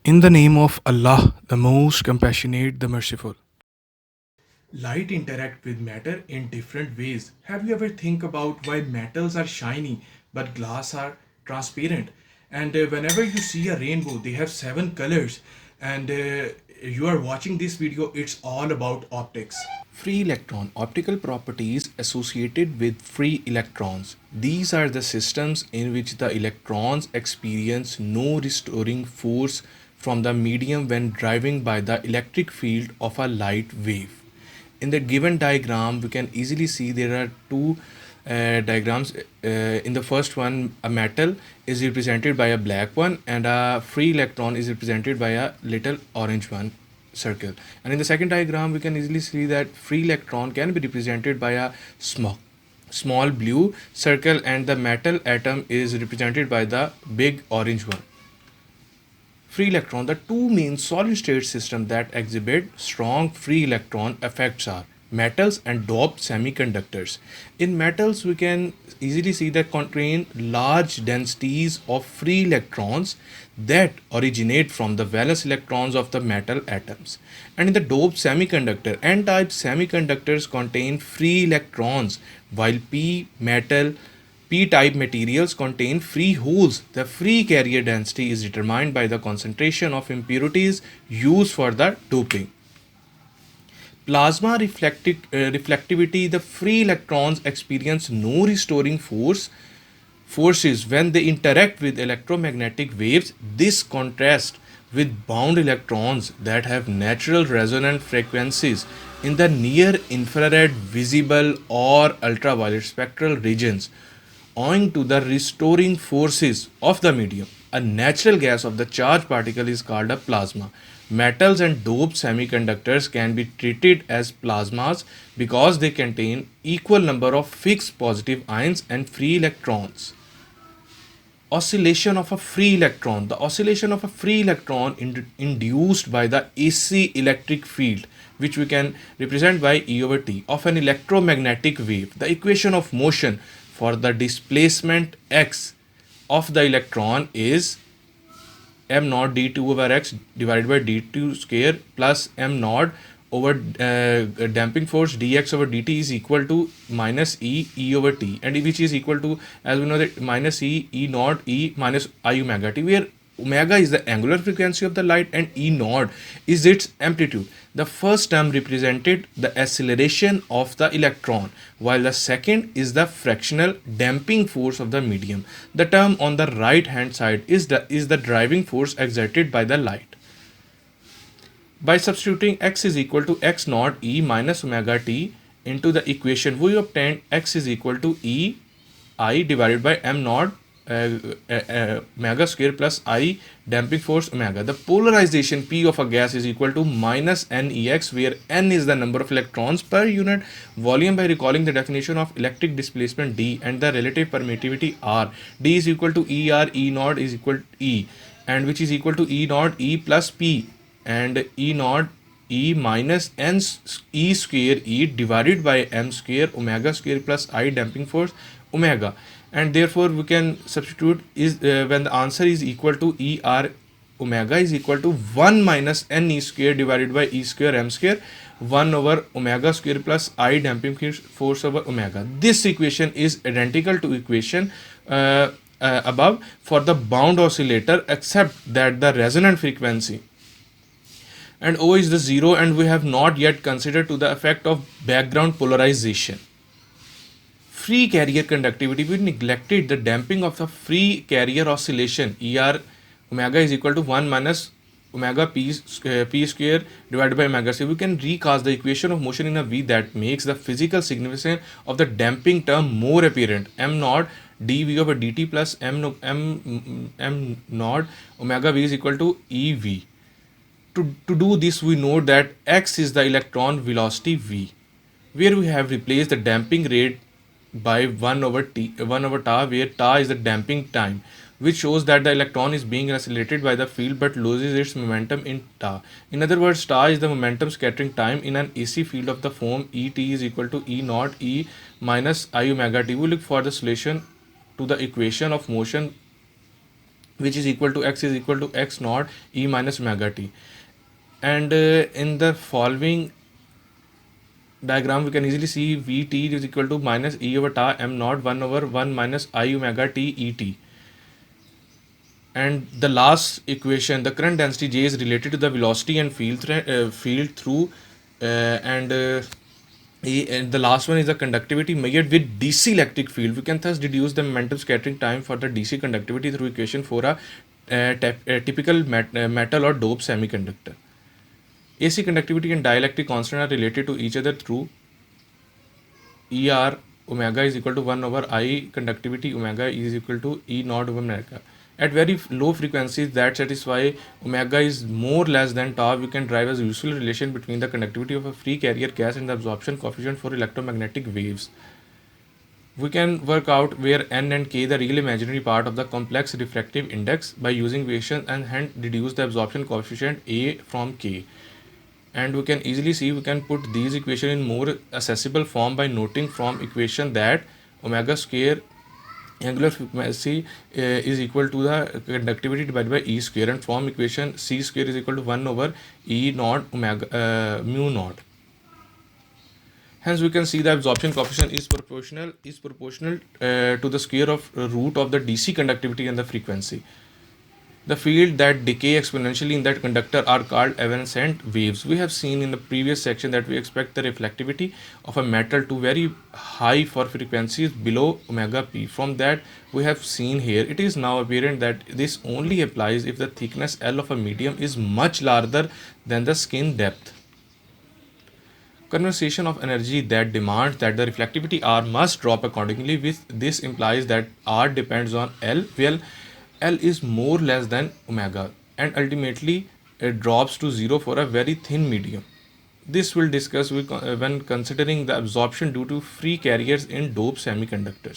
In the name of Allah, the most compassionate, the merciful. Light interact with matter in different ways. Have you ever think about why metals are shiny but glass are transparent? And whenever you see a rainbow, they have seven colors. And you are watching this video, it's all about optics. Free electron optical properties associated with free electrons. These are the systems in which the electrons experience no restoring force from the medium when driving by the electric field of a light wave. In the given diagram, we can easily see there are two diagrams. In the first one, a metal is represented by a black one, and a free electron is represented by a little orange one circle. And in the second diagram, we can easily see that free electron can be represented by a small blue circle, and the metal atom is represented by the big orange one. Free electron, the two main solid state systems that exhibit strong free electron effects are metals and doped semiconductors. In metals, we can easily see that contain large densities of free electrons that originate from the valence electrons of the metal atoms. And in the doped semiconductor, n-type semiconductors contain free electrons, while p-type materials contain free holes. The free carrier density is determined by the concentration of impurities used for the doping. Plasma reflectivity, the free electrons experience no restoring forces when they interact with electromagnetic waves. This contrasts with bound electrons that have natural resonant frequencies in the near infrared, visible, or ultraviolet spectral regions owing to the restoring forces of the medium. A natural gas of the charged particle is called a plasma. Metals and doped semiconductors can be treated as plasmas because they contain equal number of fixed positive ions and free electrons. Oscillation of a free electron. The oscillation of a free electron induced by the AC electric field, which we can represent by E over T, of an electromagnetic wave. The equation of motion for the displacement x of the electron is m naught d2 over x divided by d2 square plus m naught over damping force dx over dt is equal to minus e over t, and which is equal to, as we know, that minus e naught e minus I omega t, where omega is the angular frequency of the light and e naught is its amplitude. The first term represented the acceleration of the electron, while the second is the fractional damping force of the medium. The term on the right hand side is the driving force exerted by the light. By substituting x is equal to x naught e minus omega t into the equation, we obtained x is equal to e I divided by m naught omega square plus I damping force omega. The polarization P of a gas is equal to minus NEX, where N is the number of electrons per unit volume. By recalling the definition of electric displacement D and the relative permittivity R, D is equal to ER, E naught is equal to E, and which is equal to E naught E plus P, and E naught E minus N E square E divided by M square omega square plus I damping force omega. And therefore we can substitute is when the answer is equal to ER omega is equal to 1 minus N E square divided by E square M square 1 over omega square plus I damping force over omega. This equation is identical to equation above for the bound oscillator, except that the resonant frequency and O is the zero, and we have not yet considered to the effect of background polarization. Free carrier conductivity, we neglected the damping of the free carrier oscillation. ER omega is equal to 1 minus omega p square divided by omega c. We can recast the equation of motion in a V that makes the physical significance of the damping term more apparent. M naught dv over dt plus m naught omega v is equal to ev. To do this, we note that x is the electron velocity v, where we have replaced the damping rate by 1 over tau, where tau is the damping time, which shows that the electron is being accelerated by the field but loses its momentum in tau. In other words, tau is the momentum scattering time in an AC field of the form Et is equal to E naught E minus I omega t. We look for the solution to the equation of motion which is equal to x is equal to x naught e minus omega t. And in the following diagram we can easily see vt is equal to minus e over tau m naught 1 over 1 minus I omega t et. And the last equation, the current density J is related to the velocity and field through and the last one is the conductivity measured with DC electric field. We can thus deduce the momentum scattering time for the DC conductivity through equation for a typical metal or dope semiconductor. AC conductivity and dielectric constant are related to each other through ER omega is equal to 1 over I conductivity omega is equal to E naught over omega. At very low frequencies that satisfy omega is more less than tau, we can derive a useful relation between the conductivity of a free carrier gas and the absorption coefficient for electromagnetic waves. We can work out where n and k the real imaginary part of the complex refractive index by using equation and hence deduce the absorption coefficient A from k. And we can easily see we can put these equation in more accessible form by noting from equation that omega square angular frequency is equal to the conductivity divided by E square, and from equation C square is equal to 1 over E naught omega mu naught. Hence we can see the absorption coefficient is proportional to the square of root of the DC conductivity and the frequency. The field that decay exponentially in that conductor are called evanescent waves. We have seen in the previous section that we expect the reflectivity of a metal to very high for frequencies below omega p. From that we have seen here, it is now apparent that this only applies if the thickness L of a medium is much larger than the skin depth. Conservation of energy that demands that the reflectivity R must drop accordingly. With this implies that R depends on L, where L is more less than omega, and ultimately it drops to 0 for a very thin medium. This will discuss when considering the absorption due to free carriers in dope semiconductors.